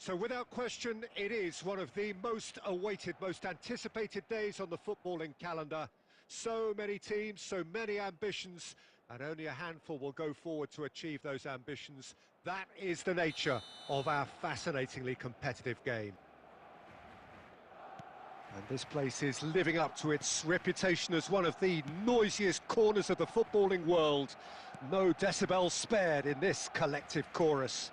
So without question, it is one of the most awaited, most anticipated days on the footballing calendar. So many teams, so many ambitions, and only a handful will go forward to achieve those ambitions. That is the nature of our fascinatingly competitive game. And this place is living up to its reputation as one of the noisiest corners of the footballing world. No decibels spared in this collective chorus.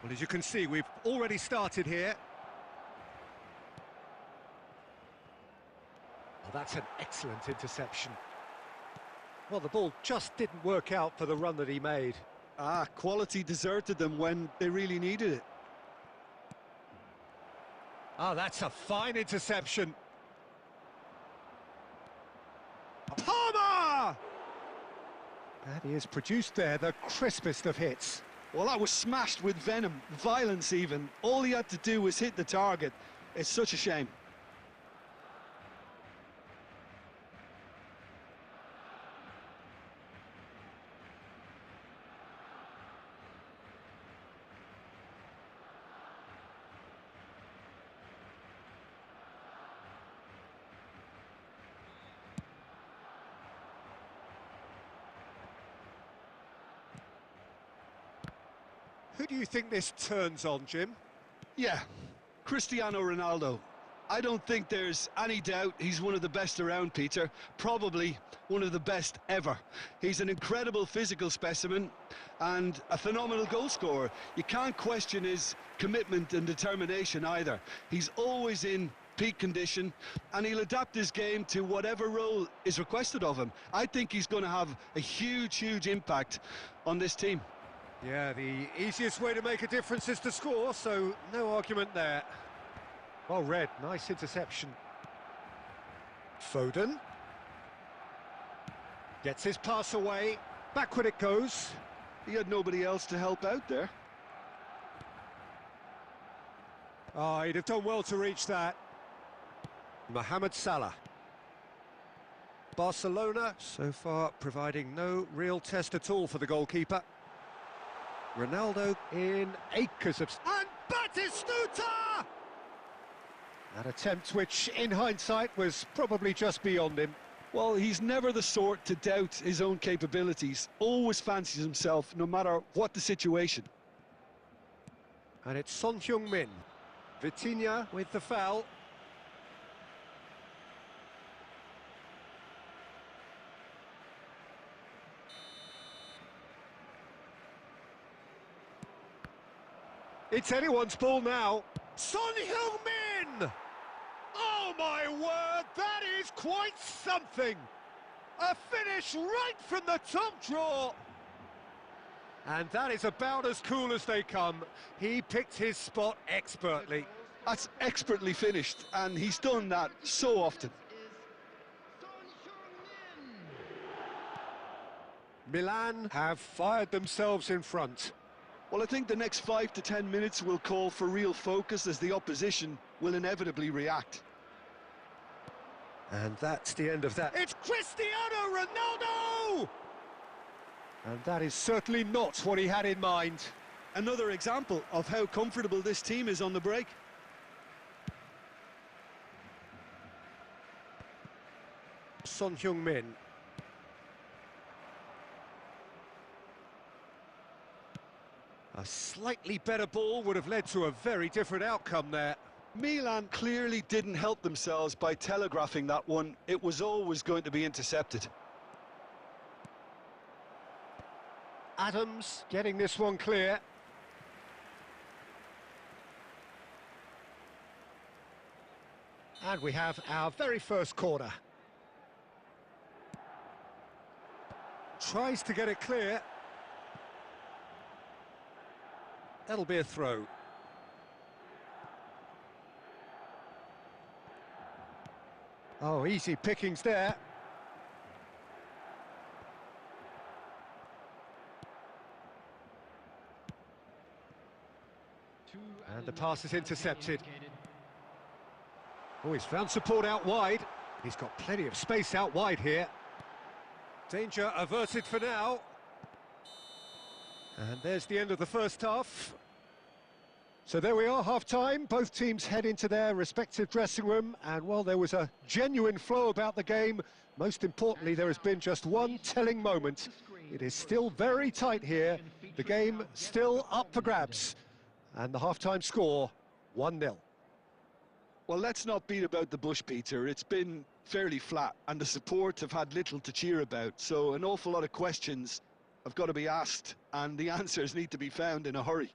Well, as you can see, we've already started here. Well, that's an excellent interception. Well, the ball just didn't work out for the run that he made. Quality deserted them when they really needed it. That's a fine interception. Palmer! And he has produced there the crispest of hits. Well, that was smashed with venom, violence even. All he had to do was hit the target. It's such a shame. Who do you think this turns on, Jim? Yeah, Cristiano Ronaldo. I don't think there's any doubt he's one of the best around, Peter. Probably one of the best ever. He's an incredible physical specimen and a phenomenal goal scorer. You can't question his commitment and determination either. He's always in peak condition and he'll adapt his game to whatever role is requested of him. I think he's going to have a huge impact on this team. Yeah, the easiest way to make a difference is to score, so no argument there. Well read, nice interception. Foden. Gets his pass away, backward it goes. He had nobody else to help out there. He'd have done well to reach that. Mohamed Salah. Barcelona, so far, providing no real test at all for the goalkeeper. Ronaldo in acres of... And Batistuta! An attempt which, in hindsight, was probably just beyond him. Well, he's never the sort to doubt his own capabilities. Always fancies himself, no matter what the situation. And it's Son Heung-min. Vitinha with the foul. It's anyone's ball now. Son Heung-min! Oh my word, that is quite something! A finish right from the top draw! And that is about as cool as they come. He picked his spot expertly. That's expertly finished, and he's done that so often. Milan have fired themselves in front. Well, I think the next 5 to 10 minutes will call for real focus as the opposition will inevitably react. And that's the end of that. It's Cristiano Ronaldo! And that is certainly not what he had in mind. Another example of how comfortable this team is on the break. Son Heung-min. A slightly better ball would have led to a very different outcome there. Milan clearly didn't help themselves by telegraphing that one. It was always going to be intercepted. Adams getting this one clear. And we have our very first corner. Tries to get it clear. That'll be a throw. Oh, easy pickings there. And the pass is intercepted. Oh, he's found support out wide. He's got plenty of space out wide here. Danger averted for now. And there's the end of the first half. So there we are, half-time. Both teams head into their respective dressing room, and while there was a genuine flow about the game, most importantly, there has been just one telling moment. It is still very tight here, the game still up for grabs, and the half-time score, 1-0. Well, let's not beat about the bush, Peter. It's been fairly flat, and the support have had little to cheer about, so an awful lot of questions have got to be asked, and the answers need to be found in a hurry.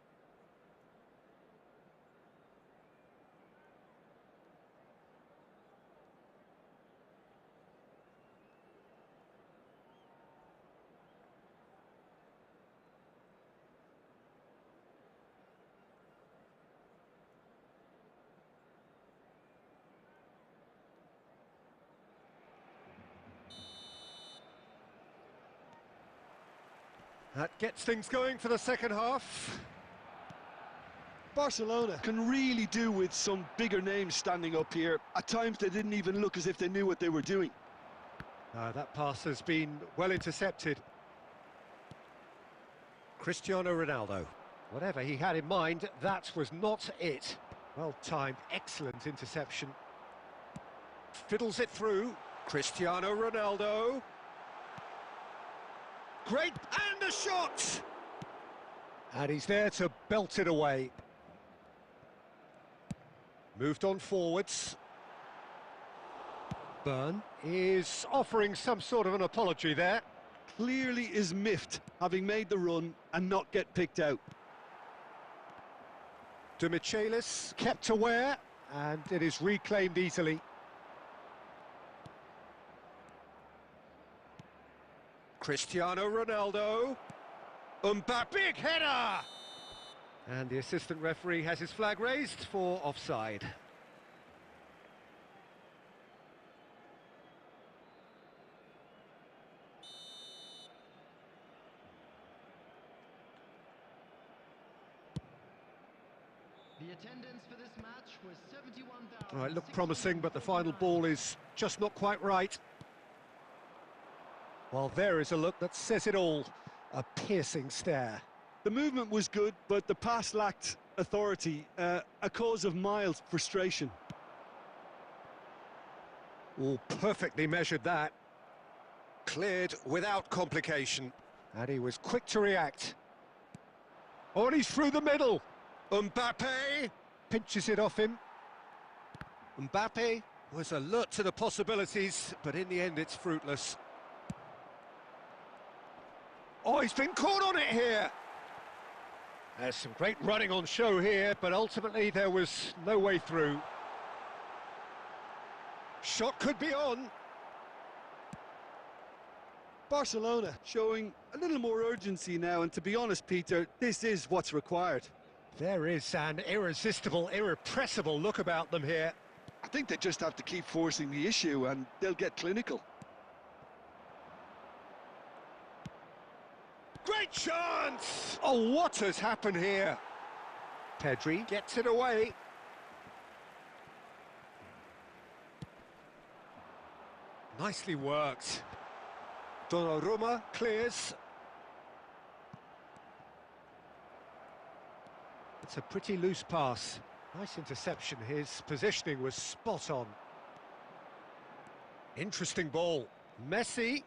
That gets things going for the second half. Barcelona can really do with some bigger names standing up here. At times they didn't even look as if they knew what they were doing. That pass has been well intercepted. Cristiano Ronaldo. Whatever he had in mind, that was not it. Well timed, excellent interception. Fiddles it through. Cristiano Ronaldo. Great, and a shot! And he's there to belt it away. Moved on forwards. Byrne is offering some sort of an apology there. Clearly is miffed, having made the run and not get picked out. De Michelis kept aware, and it is reclaimed easily. Cristiano Ronaldo. Mbappe, big header! And the assistant referee has his flag raised for offside. The attendance for this match was 71,000. All right, looked promising, but the final ball is just not quite right. Well, there is a look that says it all. A piercing stare. The movement was good, but the pass lacked authority, a cause of mild frustration. Oh, perfectly measured that. Cleared without complication. And he was quick to react. Oh, and he's through the middle. Mbappe pinches it off him. Mbappe was alert to the possibilities, but in the end it's fruitless. Oh, he's been caught on it here. There's some great running on show here, but ultimately there was no way through. Shot could be on. Barcelona showing a little more urgency now, and to be honest, Peter, this is what's required. There is an irresistible, irrepressible look about them here. I think they just have to keep forcing the issue and they'll get clinical. Great chance! Oh, what has happened here? Pedri gets it away. Nicely worked. Donnarumma clears. It's a pretty loose pass. Nice interception. His positioning was spot on. Interesting ball. Messi.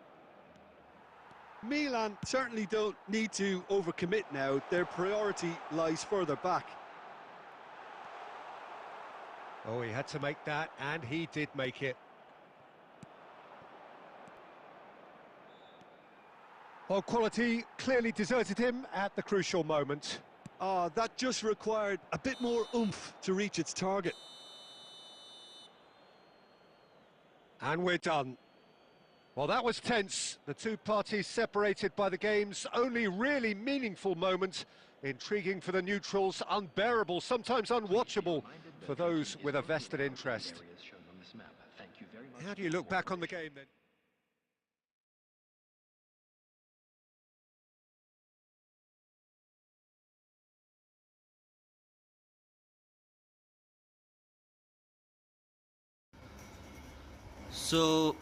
Milan certainly don't need to overcommit now. Their priority lies further back. Oh, he had to make that, and he did make it. Well, quality clearly deserted him at the crucial moment. That just required a bit more oomph to reach its target. And we're done. Well, that was tense. The two parties separated by the game's only really meaningful moment. Intriguing for the neutrals, unbearable, sometimes unwatchable for those with a vested interest. How do you look back on the game then? So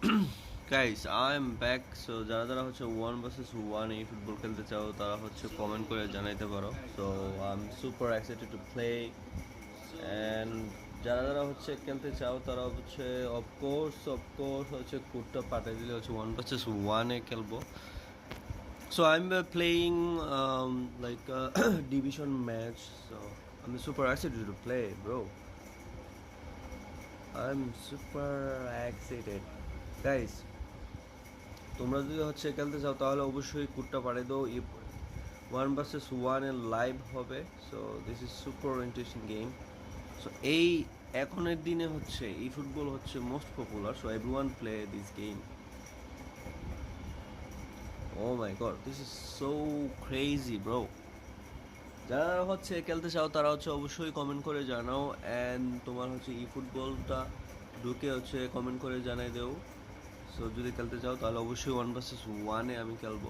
guys I am back. So যারা যারা হচ্ছে 1 vs 1 এই football খেলতে চাও তারা হচ্ছে comment করে জানাইতে পারো। So I am super excited to play and যারা যারা হচ্ছে খেলতে চাও তারা হচ্ছে অফকোর্স হচ্ছে কোডটা পাঠিয়ে দিলে হচ্ছে 1 vs 1 খেলবো। So I'm playing like a division match. So I'm super excited to play, bro. I'm super excited, guys. তোমরা যদি হচ্ছে খেলতে চাও তাহলে অবশ্যই কোডটা পাঠিয়ে দাও। 1 vs 1 এর লাইভ হবে। So this is super interesting game. So এই এখনের দিনে হচ্ছে এই ফুটবল হচ্ছে most popular. So everyone play this game. Oh my god, this is so crazy, bro. যারা হচ্ছে খেলতে চাও তারা হচ্ছে অবশ্যই কমেন্ট করে জানাও অ্যান্ড তোমার হচ্ছে ই ফুটবলটা ঢুকে হচ্ছে কমেন্ট করে জানাই দেও। সো যদি খেলতে চাও তাহলে অবশ্যই 1 vs 1 আমি খেলবো।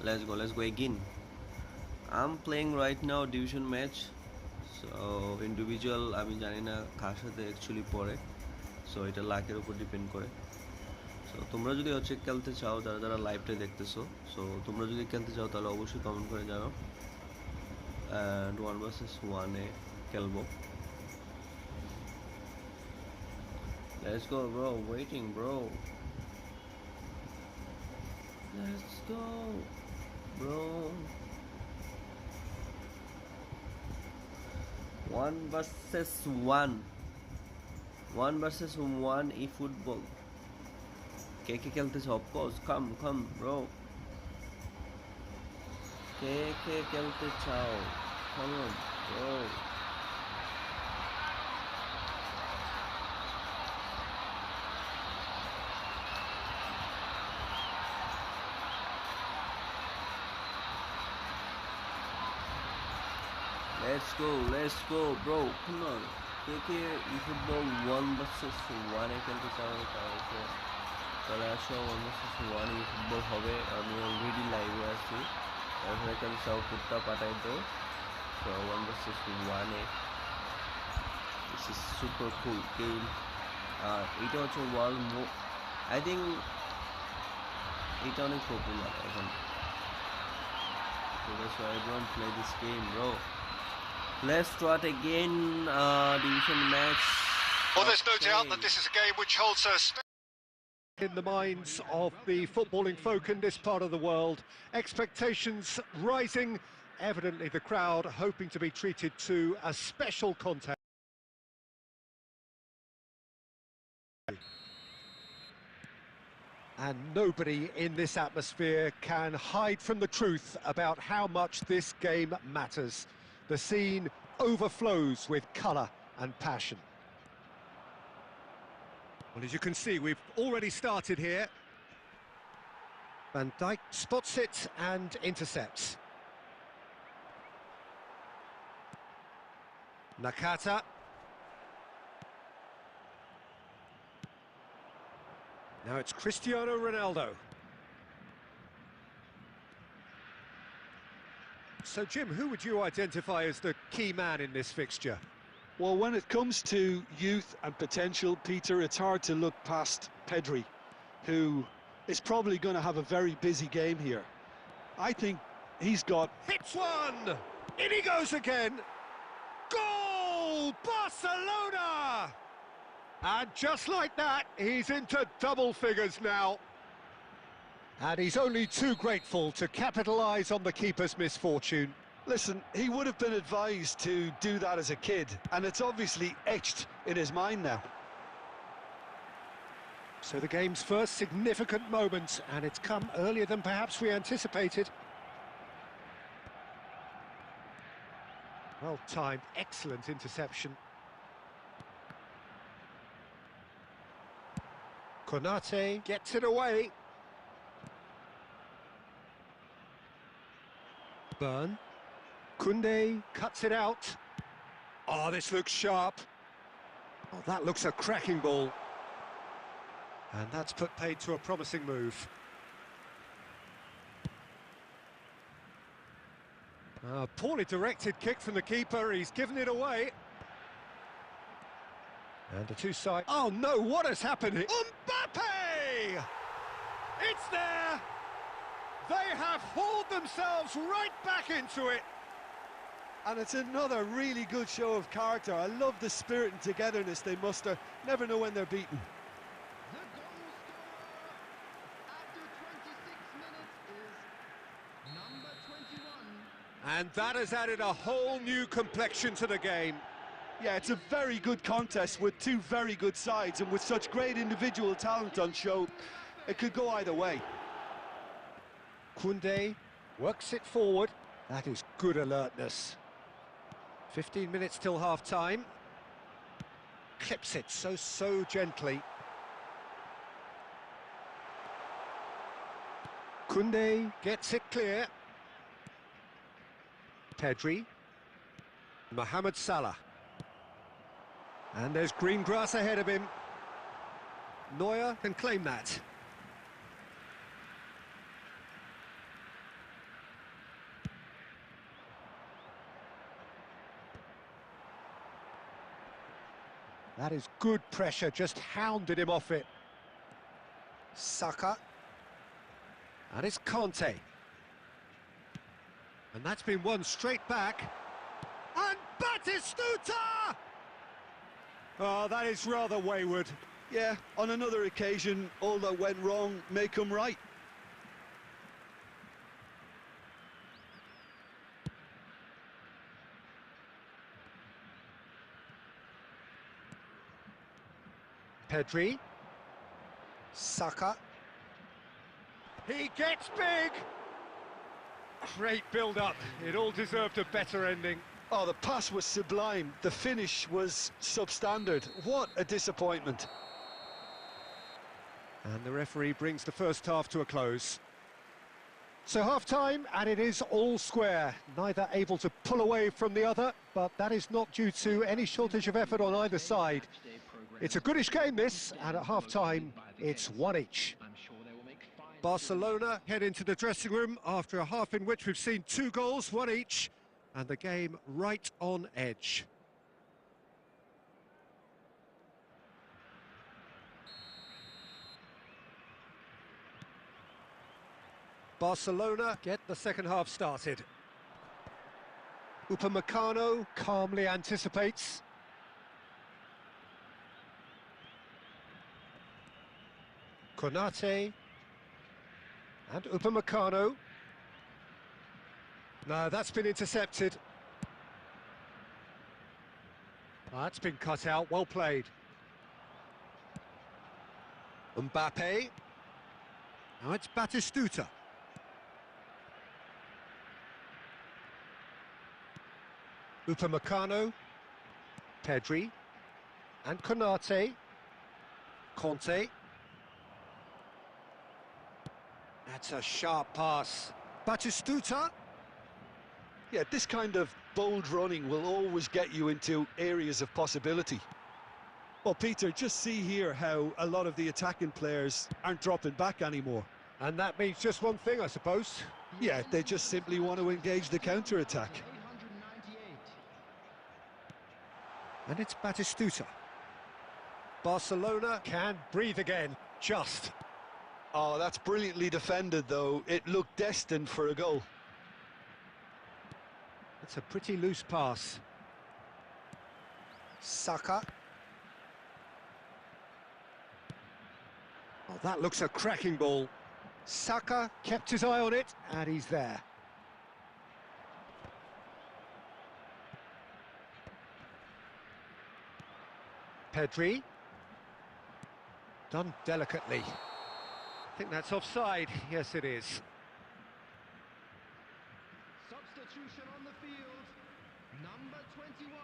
let's go again. I'm playing right now division match. So individual আমি জানি না কার সাথে অ্যাকচুয়ালি পড়ে। সো এটা লাকের উপর ডিপেন্ড করে। সো তোমরা যদি হচ্ছে খেলতে চাও যারা যারা লাইভটা দেখতেছো, সো তোমরা যদি খেলতে চাও তাহলে অবশ্যই কমেন্ট করে জানাও অ্যান্ড 1 vs 1 খেলবো। Let's go, bro. Waiting, bro. Let's go, bro. 1 vs 1 eFootball. কে কে খেলতে চাও? Of course come bro. কে কে খেলতে চাও? Come on, bro. Let's go, bro. Come on. K K eFootball 1 vs 1 খেলতে চাও তাহলে আসো 1 vs 1 eFootball হবে। আমি অলরেডি লাইভে আছি। এখানে খেলতে চাও কোডটা পাঠাই দাও। So 1 vs 1 this is super cool game. আর এটা হচ্ছে ওয়ার্ল্ড আই থিঙ্ক এটা অনেক পপুলার এখন। So that's why everyone play this game, bro. Let's start again division match. Well, there's no doubt that this is a game which holds a in the minds of the footballing folk in this part of the world. Expectations rising, evidently the crowd hoping to be treated to a special contest. And nobody in this atmosphere can hide from the truth about how much this game matters. The scene overflows with colour and passion. Well, as you can see, we've already started here. Van Dijk spots it and intercepts. Nakata. Now it's Cristiano Ronaldo. So, Jim, who would you identify as the key man in this fixture? Well, when it comes to youth and potential, Peter, it's hard to look past Pedri, who is probably going to have a very busy game here. I think he's got... Hits one! In he goes again! Goal! Barcelona! And just like that, he's into double figures now. And he's only too grateful to capitalise on the keeper's misfortune. Listen, he would have been advised to do that as a kid, and it's obviously etched in his mind now. So the game's first significant moment, and it's come earlier than perhaps we anticipated. Well timed, excellent interception. Konate gets it away. Burn. Koundé cuts it out. Oh, this looks sharp. Oh, that looks a cracking ball. And that's put paid to a promising move. Poorly directed kick from the keeper, he's given it away. And the two sides. Oh no, what has happened here? Mbappe! It's there! They have hauled themselves right back into it. And it's another really good show of character. I love the spirit and togetherness they muster. Never know when they're beaten. The goal scorer after 26 minutes is number 21. And that has added a whole new complexion to the game. Yeah, it's a very good contest with two very good sides, and with such great individual talent on show, it could go either way. Koundé works it forward. That is good alertness. 15 minutes till half-time. Clips it so gently. Koundé gets it clear. Pedri. Mohamed Salah. And there's green grass ahead of him. Neuer can claim that. That is good pressure, just hounded him off it. Saka. And it's Conte. And that's been won straight back. And Batistuta! Oh, that is rather wayward. Yeah, on another occasion, all that went wrong may come right. Pedri. Saka. He gets big! Great build-up. It all deserved a better ending. Oh, the pass was sublime. The finish was substandard. What a disappointment. And the referee brings the first half to a close. So half-time, and it is all square. Neither able to pull away from the other, but that is not due to any shortage of effort on either side. It's a goodish game, this, and at half-time, it's one each. Barcelona head into the dressing room after a half in which we've seen 2 goals, one each, and the game right on edge. Barcelona get the second half started. Upamecano calmly anticipates. Konate and Upamecano. No, that's been intercepted. That's been cut out, well played. Mbappe. Now it's Batistuta. Upamecano. Pedri. And Konate. Conte. That's a sharp pass. Batistuta. Yeah, this kind of bold running will always get you into areas of possibility. Well, Peter, just see here how a lot of the attacking players aren't dropping back anymore. And that means just one thing, I suppose. Yeah, they just simply want to engage the counter-attack. 898. And it's Batistuta. Barcelona can breathe again, just. Oh, that's brilliantly defended, though. It looked destined for a goal. It's a pretty loose pass. Saka. Oh, that looks a cracking ball. Saka kept his eye on it, and he's there. Pedri. Done delicately. I think that's offside. Yes, it is. Substitution on the field. Number 21.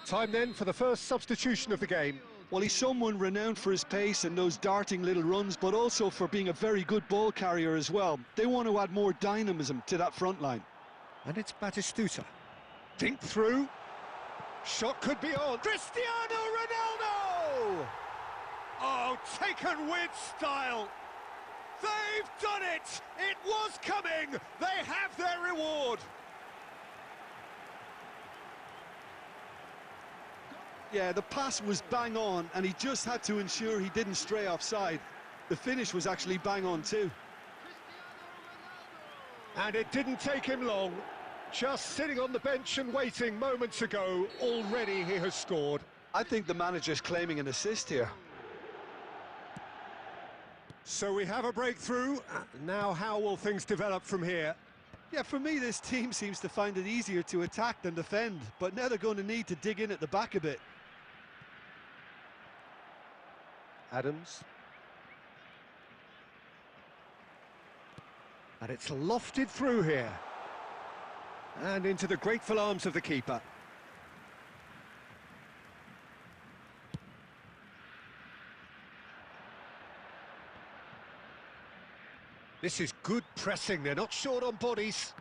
Time then for the first substitution of the game. Well, he's someone renowned for his pace and those darting little runs, but also for being a very good ball carrier as well. They want to add more dynamism to that front line. And it's Batistuta. Think through. Shot could be on. Cristiano Ronaldo! Oh, taken with style. They've done it! It was coming! They have their reward! Yeah, the pass was bang on, and he just had to ensure he didn't stray offside. The finish was actually bang on too. And it didn't take him long. Just sitting on the bench and waiting moments ago, already he has scored. I think the manager's claiming an assist here. So we have a breakthrough. Now how will things develop from here? Yeah, for me, this team seems to find it easier to attack than defend, but now they're going to need to dig in at the back a bit. Adams. And it's lofted through here. And into the grateful arms of the keeper. This is good pressing, they're not short on bodies.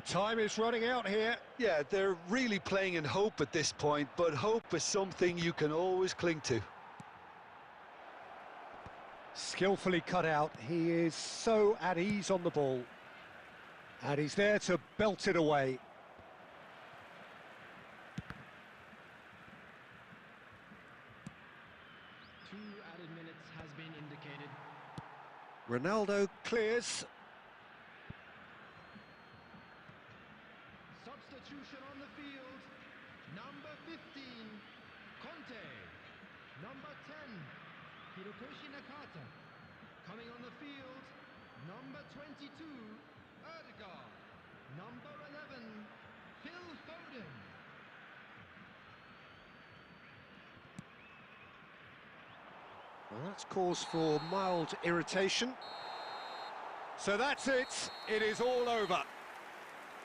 Time is running out here. Yeah, they're really playing in hope at this point, but hope is something you can always cling to. Skillfully cut out, he is so at ease on the ball. And he's there to belt it away. Has been indicated. Ronaldo clears. Substitution on the field. Number 15, Conte. Number 10, Hirotoshi Nakata. Coming on the field, number 22, Erdegaard. Number 11, Phil Foden. Well, that's cause for mild irritation. So that's it. It is all over.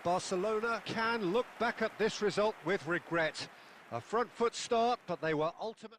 Barcelona can look back at this result with regret. A front foot start, but they were ultimately...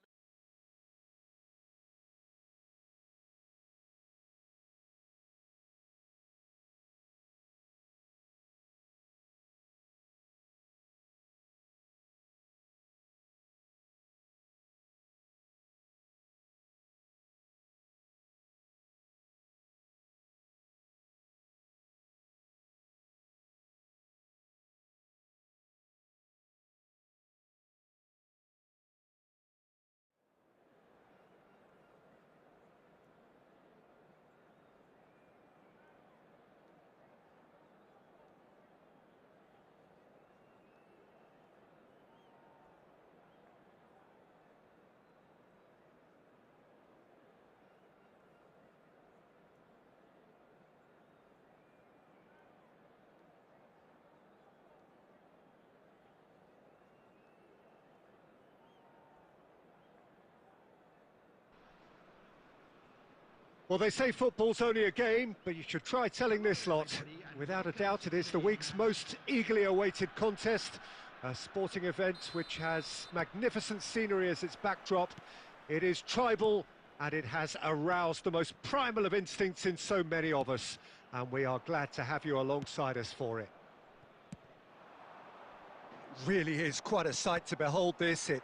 Well, they say football's only a game, but you should try telling this lot. Without a doubt, it is the week's most eagerly awaited contest, a sporting event which has magnificent scenery as its backdrop. It is tribal, and it has aroused the most primal of instincts in so many of us, and we are glad to have you alongside us for it. Really is quite a sight to behold this. It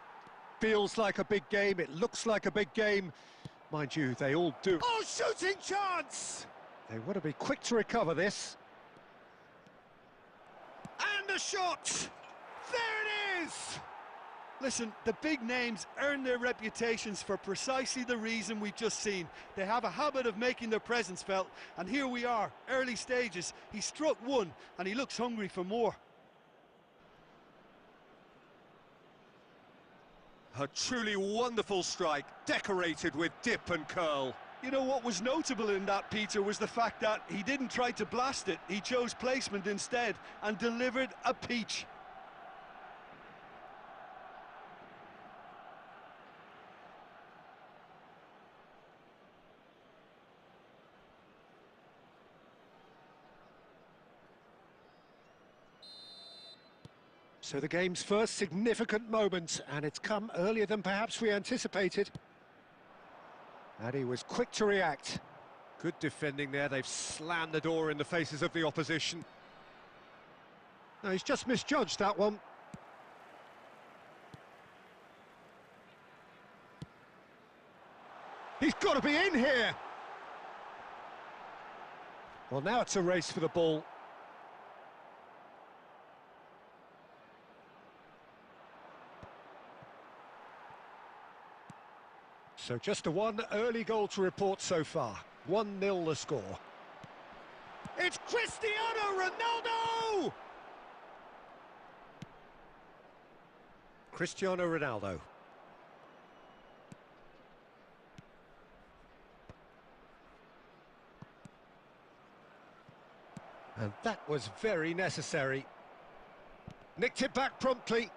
feels like a big game, it looks like a big game. Mind you, they all do. Oh, shooting chance! They want to be quick to recover this. And a shot! There it is! Listen, the big names earn their reputations for precisely the reason we've just seen. They have a habit of making their presence felt, and here we are, early stages. He struck one, and he looks hungry for more. A truly wonderful strike, decorated with dip and curl. You know what was notable in that, Peter, was the fact that he didn't try to blast it. He chose placement instead and delivered a peach. So the game's first significant moment, and it's come earlier than perhaps we anticipated. And he was quick to react. Good defending there, they've slammed the door in the faces of the opposition. No, he's just misjudged that one. He's got to be in here! Well, now it's a race for the ball. So just a one early goal to report so far. 1-0 the score. It's Cristiano Ronaldo! Cristiano Ronaldo. And that was very necessary. Nicked it back promptly.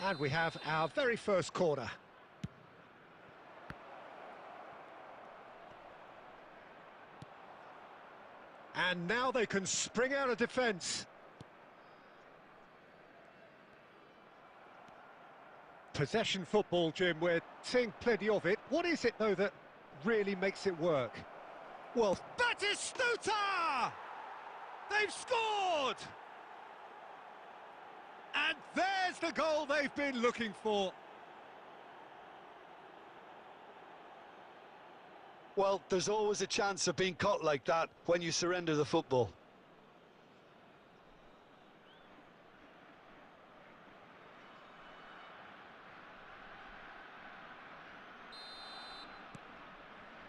And we have our very first corner. And now they can spring out of defence. Possession football, Jim, we're seeing plenty of it. What is it, though, that really makes it work? Well, Batistuta! They've scored! And there's the goal they've been looking for. Well, there's always a chance of being caught like that when you surrender the football.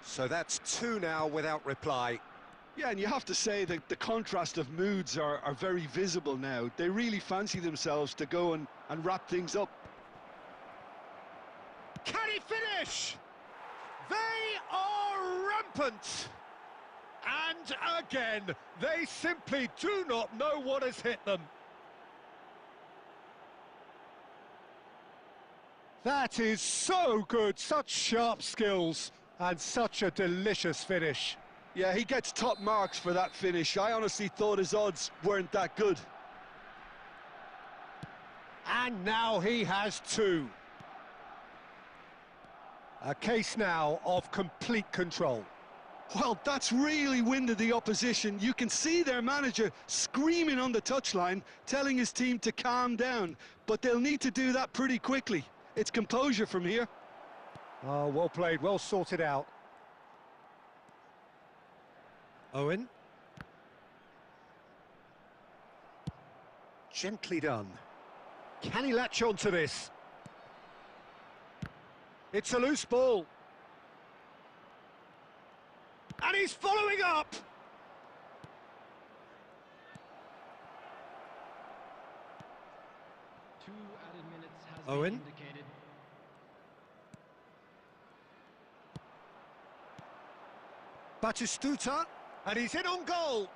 So that's 2 now without reply. Yeah, and you have to say that the contrast of moods are very visible now. They really fancy themselves to go and wrap things up. Can he finish? They are rampant. And again, they simply do not know what has hit them. That is so good, such sharp skills and such a delicious finish. Yeah, he gets top marks for that finish. I honestly thought his odds weren't that good. And now he has 2. A case now of complete control. Well, that's really winded the opposition. You can see their manager screaming on the touchline, telling his team to calm down. But they'll need to do that pretty quickly. It's composure from here. Oh, well played, well sorted out. Owen. Gently done. Can he latch on to this? It's a loose ball. And he's following up. 2 added minutes has Owen. been indicated. Batistuta, and he's in on goal.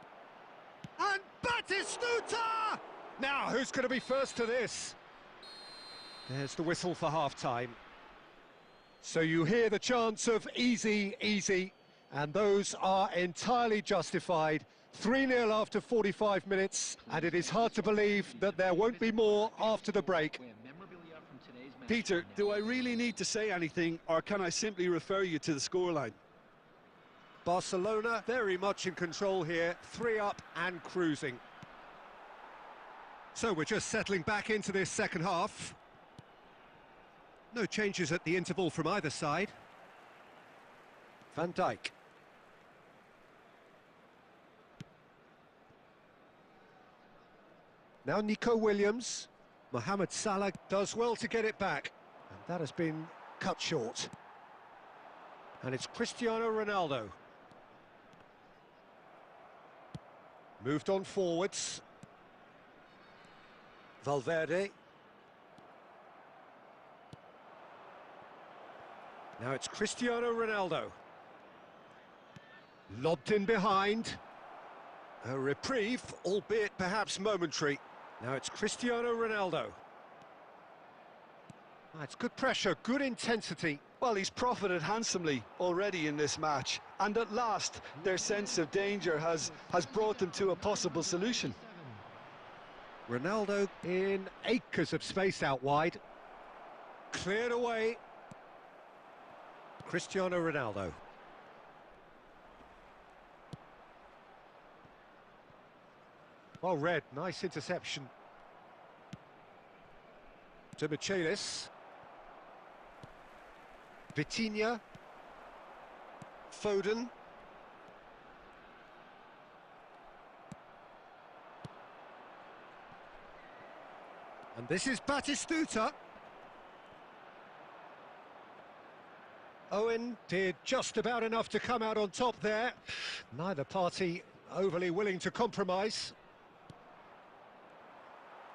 And Batistuta! Now, who's going to be first to this? There's the whistle for half-time. So you hear the chants of easy, easy, and those are entirely justified. 3-0 after 45 minutes, and it is hard to believe that there won't be more after the break. Peter, do I really need to say anything, or can I simply refer you to the scoreline? Barcelona very much in control here, 3 up and cruising. So we're just settling back into this second half. No changes at the interval from either side. Van Dijk. Now Nico Williams. Mohamed Salah does well to get it back. And that has been cut short. And it's Cristiano Ronaldo. Moved on forwards. Valverde. Now it's Cristiano Ronaldo. Lobbed in behind. A reprieve, albeit perhaps momentary. Now it's Cristiano Ronaldo. It's good pressure, good intensity. Well, he's profited handsomely already in this match, and at last their sense of danger has brought them to a possible solution. Ronaldo in acres of space out wide. Cleared away. Cristiano Ronaldo. Well read, nice interception. To Michelis. Vitinha. Foden. And this is Batistuta. Owen did just about enough to come out on top there. Neither party overly willing to compromise.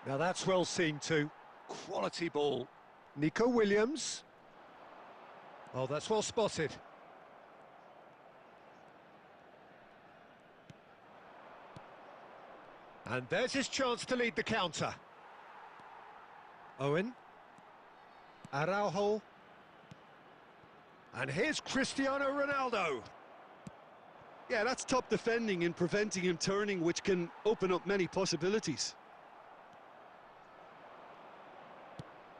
Now that's well seen too. Quality ball. Nico Williams. Oh, that's well spotted. And there's his chance to lead the counter. Owen. Araujo. And here's Cristiano Ronaldo. Yeah, that's top defending and preventing him turning, which can open up many possibilities.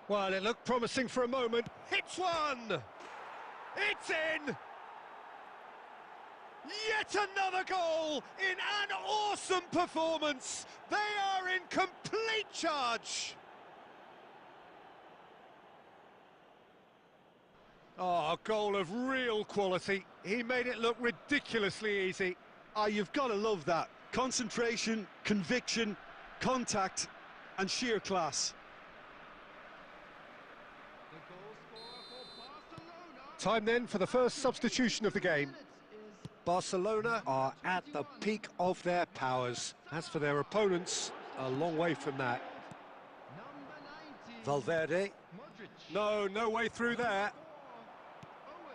Well, it looked promising for a moment. Hits one! It's in! Yet another goal in an awesome performance! They are in complete charge! Oh, a goal of real quality. He made it look ridiculously easy. You've got to love that. Concentration, conviction, contact, and sheer class. The goal scorer for Barcelona. Time then for the first substitution of the game. Barcelona are at the peak of their powers. As for their opponents, a long way from that. Number 19. Valverde. Modric. No way through there. Owen.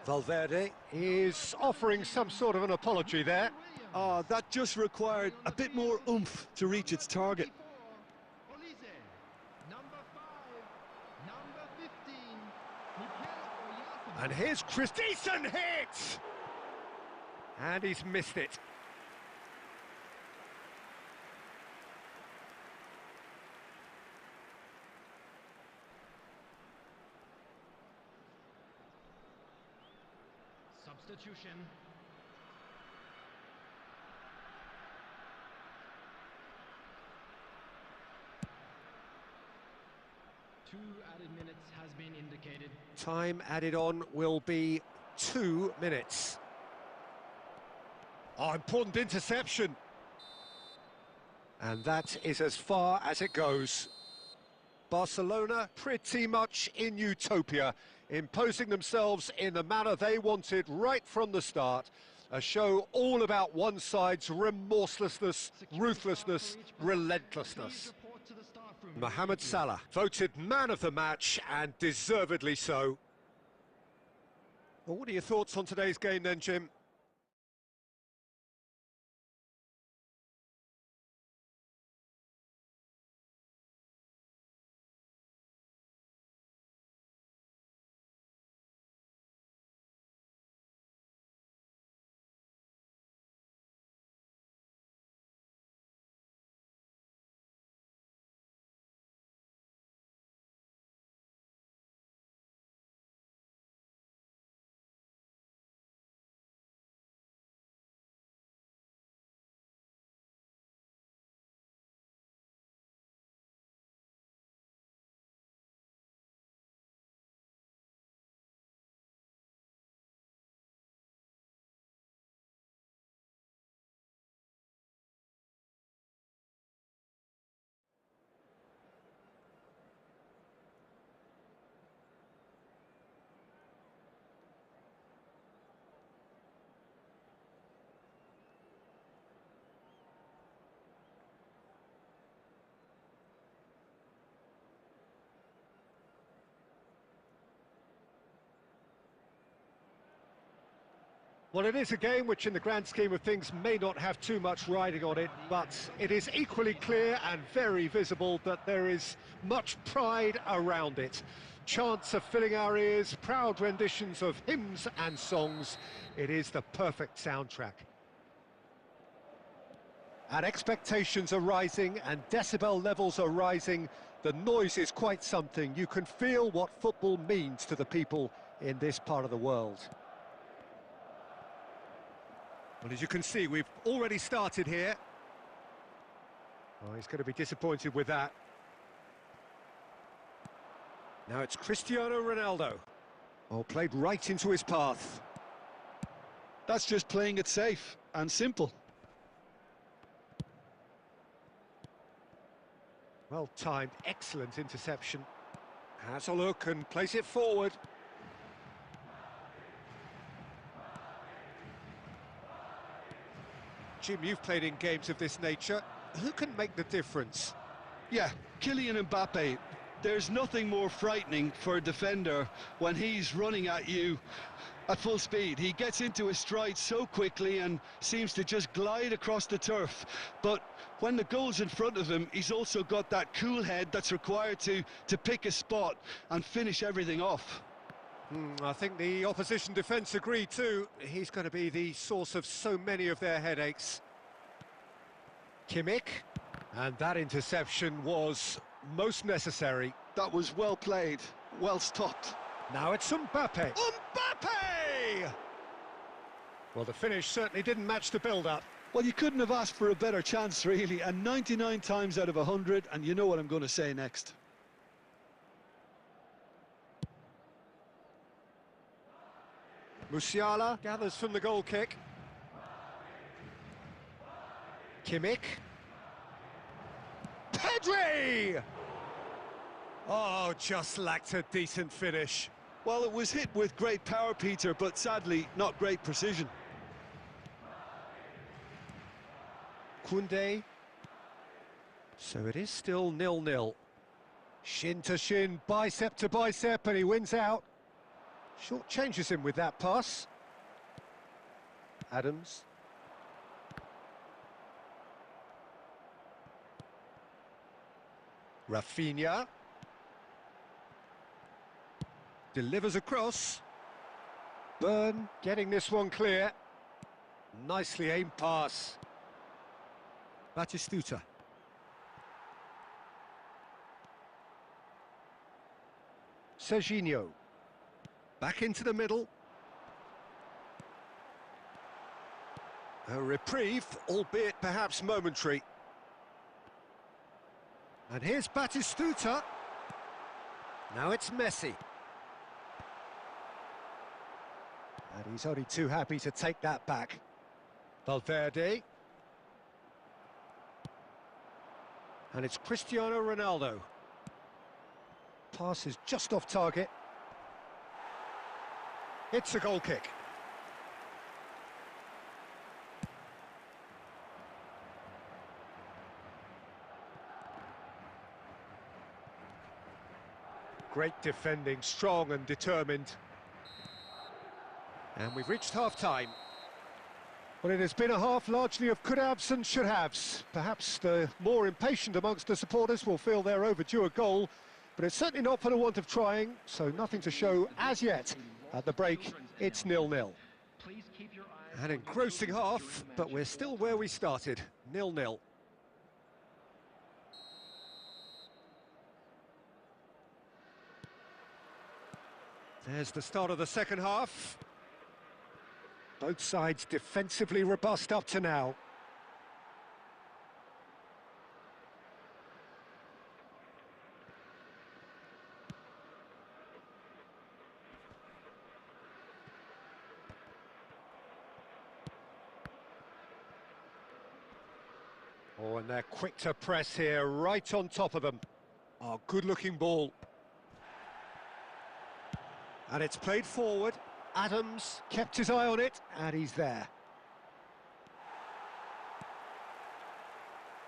Valverde is offering some sort of an apology there. That just required a bit more oomph to reach its target. Olise. Number 5. Number 15. Mikel Oyarzabal. And here's Chris. Decent hit! And he's missed it. Substitution. Two added minutes has been indicated. Time added on will be 2 minutes. Oh, important interception. And that is as far as it goes. Barcelona pretty much in utopia, imposing themselves in the manner they wanted right from the start. A show all about one side's remorselessness, ruthlessness, relentlessness. Mohamed Salah, voted man of the match, and deservedly so. Well, what are your thoughts on today's game then, Jim? Well, it is a game which in the grand scheme of things may not have too much riding on it, but it is equally clear and very visible that there is much pride around it. Chants are filling our ears, proud renditions of hymns and songs. It is the perfect soundtrack. And expectations are rising and decibel levels are rising. The noise is quite something. You can feel what football means to the people in this part of the world. Well, as you can see, we've already started here. Oh, he's going to be disappointed with that. Now it's Cristiano Ronaldo. Oh, played right into his path. That's just playing it safe and simple. Well timed, excellent interception. Has a look and plays it forward. Jim, you've played in games of this nature. Who can make the difference? Yeah, Kylian Mbappe. There's nothing more frightening for a defender when he's running at you at full speed. He gets into his stride so quickly and seems to just glide across the turf. But when the goal's in front of him, he's also got that cool head that's required to pick a spot and finish everything off. I think the opposition defence agree too. He's going to be the source of so many of their headaches. Kimmich, and that interception was most necessary. That was well played, well stopped. Now it's Mbappe. Mbappe! Well, the finish certainly didn't match the build-up. Well, you couldn't have asked for a better chance, really, and 99 times out of 100, and you know what I'm going to say next. Musiala gathers from the goal kick. Kimmich. Pedri! Oh, just lacked a decent finish. Well, it was hit with great power, Peter, but sadly, not great precision. Koundé. So it is still 0-0. Shin to shin, bicep to bicep, and he wins out. Short changes him with that pass. Adams. Rafinha. Delivers across. Byrne getting this one clear. Nicely aimed pass. Batistuta. Serginho. Back into the middle. A reprieve, albeit perhaps momentary. And here's Batistuta. Now it's Messi. And he's only too happy to take that back. Valverde. And it's Cristiano Ronaldo. Pass is just off target. It's a goal kick. Great defending, strong and determined. And we've reached half-time. Well, it has been a half largely of could-haves and should-haves. Perhaps the more impatient amongst the supporters will feel they're overdue a goal, but it's certainly not for the want of trying, so nothing to show as yet. At the break, it's 0-0. An engrossing half, but we're still where we started, 0-0. There's the start of the second half. Both sides defensively robust up to now. Oh, and they're quick to press here, right on top of them. Oh, good-looking ball. And it's played forward. Adams kept his eye on it, and he's there.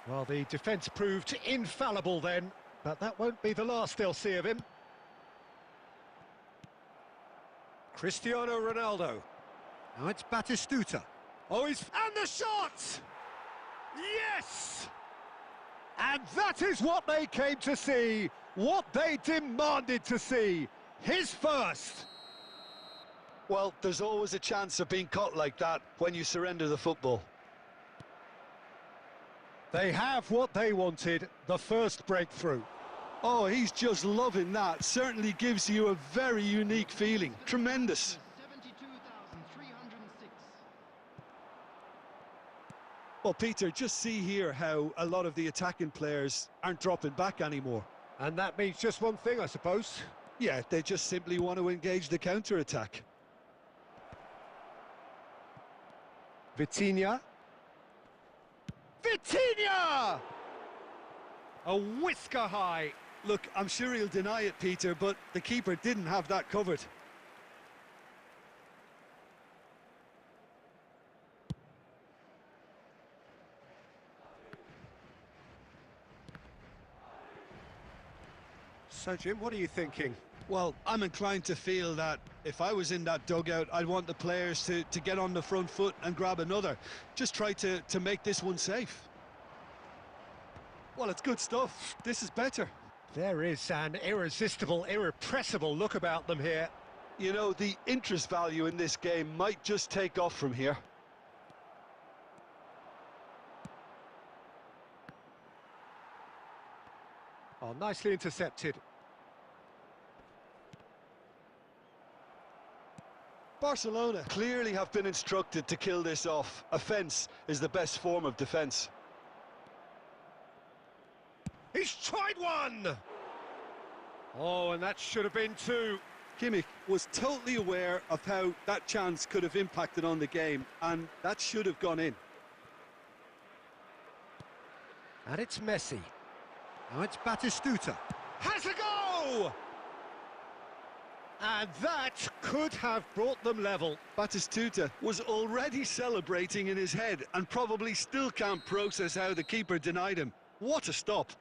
Well, the defence proved infallible then, but that won't be the last they'll see of him. Cristiano Ronaldo. Now it's Batistuta. Oh, he's... And the shot! Yes! And that is what they came to see, what they demanded to see. His first. Well, there's always a chance of being caught like that when you surrender the football. They have what they wanted, the first breakthrough. Oh, he's just loving that. Certainly gives you a very unique feeling. Tremendous. 72,306. Well, Peter, just see here how a lot of the attacking players aren't dropping back anymore. And that means just one thing, I suppose. Yeah, they just simply want to engage the counter-attack. Vitinha. Vitinha! A whisker high. Look, I'm sure he'll deny it, Peter, but the keeper didn't have that covered. So, Jim, what are you thinking? Well, I'm inclined to feel that if I was in that dugout, I'd want the players to get on the front foot and grab another. Just try to make this one safe. Well, it's good stuff. This is better. There is an irresistible, irrepressible look about them here. You know, the interest value in this game might just take off from here. Oh, nicely intercepted. Barcelona clearly have been instructed to kill this off. Offence is the best form of defence. He's tried one! Oh, and that should have been two. Kimmich was totally aware of how that chance could have impacted on the game, and that should have gone in. And it's Messi. Now it's Batistuta. Has a go! And that could have brought them level. Batistuta was already celebrating in his head and probably still can't process how the keeper denied him. What a stop.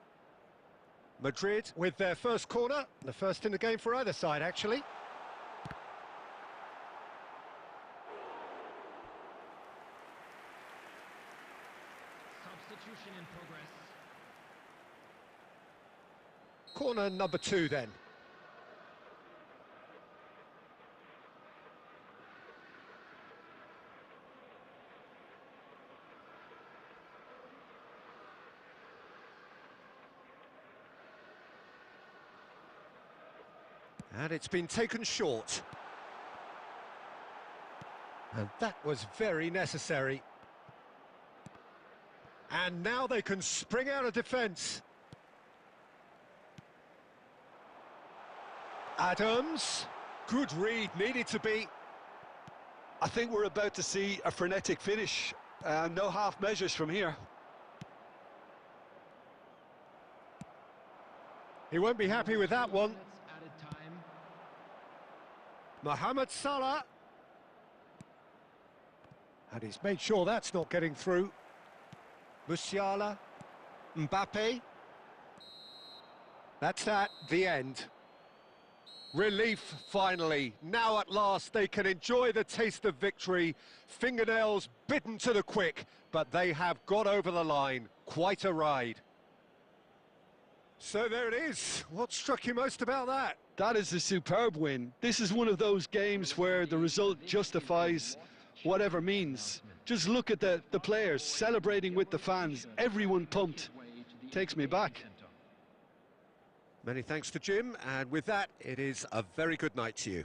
Madrid with their first corner, the first in the game for either side, actually. Substitution in progress. Corner number 2 then. And it's been taken short. And that was very necessary. And now they can spring out of defence. Adams. Good read, needed to be. I think we're about to see a frenetic finish. No half measures from here. He won't be happy with that one. Added time. Mohamed Salah. And he's made sure that's not getting through. Musiala. Mbappe. That's that, the end. Relief, finally. Now at last they can enjoy the taste of victory. Fingernails bitten to the quick, but they have got over the line. Quite a ride. So there it is. What struck you most about that? That is a superb win. This is one of those games where the result justifies whatever means. Just look at the players celebrating with the fans. Everyone pumped. Takes me back. Many thanks to Jim, and with that, it is a very good night to you.